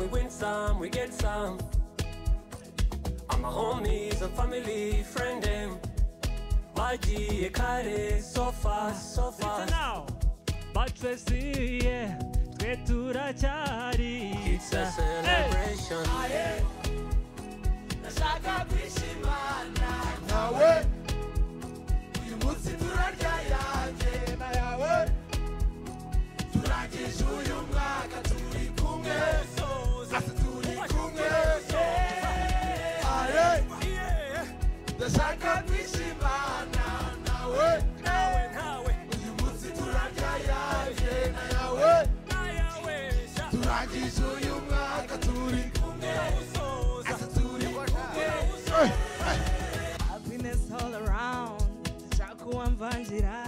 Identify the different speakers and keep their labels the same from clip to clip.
Speaker 1: we win some, we get some. I'm my homies and family, friend them. Maji ekare, so fast, so fast.
Speaker 2: Listen now, but we see, yeah, twetura chari.
Speaker 1: It's a celebration.
Speaker 3: Aye, nashaka kwishimana
Speaker 4: nawe
Speaker 3: uyu munsi turarya yanjye na yawe turangije uyu mwaka turi kumwe asa turi kumwe
Speaker 4: aye
Speaker 3: ndashaka kwishimana nawe uyu munsi turarya yanjye na yawe turangije uyu mwaka turi kumwe asa turi kumwe.
Speaker 5: Happiness all around, chakuwa mvanjira.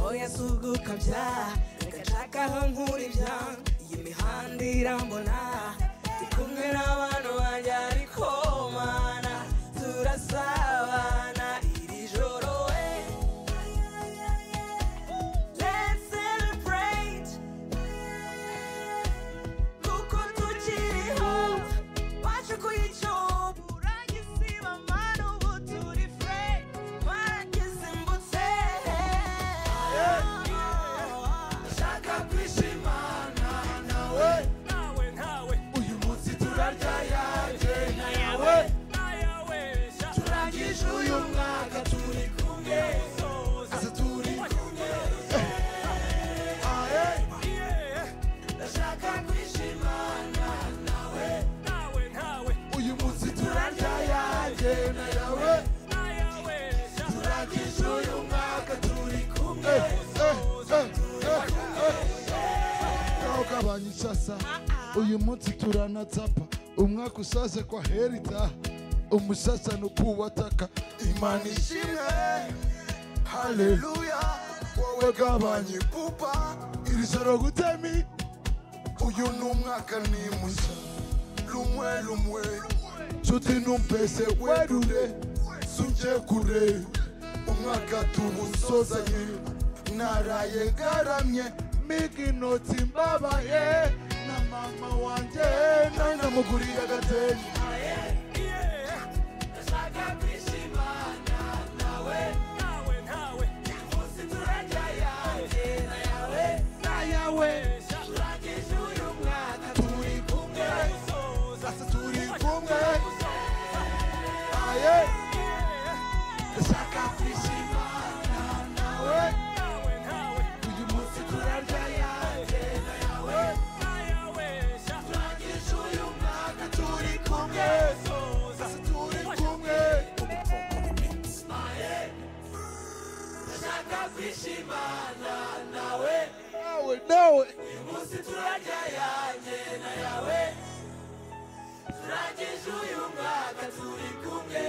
Speaker 5: Oya suguka bya, reka chaka nkuri bya. Yimihanda irambona, tikumwe n'abantu banjye ariko mana turasabana iri joro we. Let's celebrate, kuko tukiriho wacu kuyico uragisiba mano buturi free waragisimbutse.
Speaker 3: Ndashaka kwishimana nawe uyu munsi turarya yanjye na yawe turangije uyu mwaka turi kumwe asa turi kumwe.
Speaker 4: aye
Speaker 3: Ndashaka kwishimana nawe uyu munsi turarya yanjye na yawe turangije uyu mwaka turi kumwe.
Speaker 4: Ugabanya isasa uyu munsi turanatsapa umwaka usaze kwa herita umusasa nukuwataka imana ishimwe haleluya wowe gabanya ipupa iri joro gutemi uyu numwaka ni mushya lumwe lumwe nshuti numpese werure suje kure umwaka tubusozanye naraye ngaramye miginoti mbabaye na mama wanje nanamuguriye agatenge.
Speaker 3: Ndashaka kwishimana nawe uyu munsi turarya yanjye na yawe turangije uyu mwaka turi kumwe
Speaker 4: Asa turi kumwe aye
Speaker 3: ndashaka kwishimana nawe uyu munsi turarya yanjye na yawe turangije uyu mwaka turi kumwe
Speaker 4: asa turi kumwe
Speaker 3: ndashaka kwishimana nawe
Speaker 4: nawe
Speaker 3: uyu munsi turarya yanjye na yawe turangije uyu mwaka turi kumwe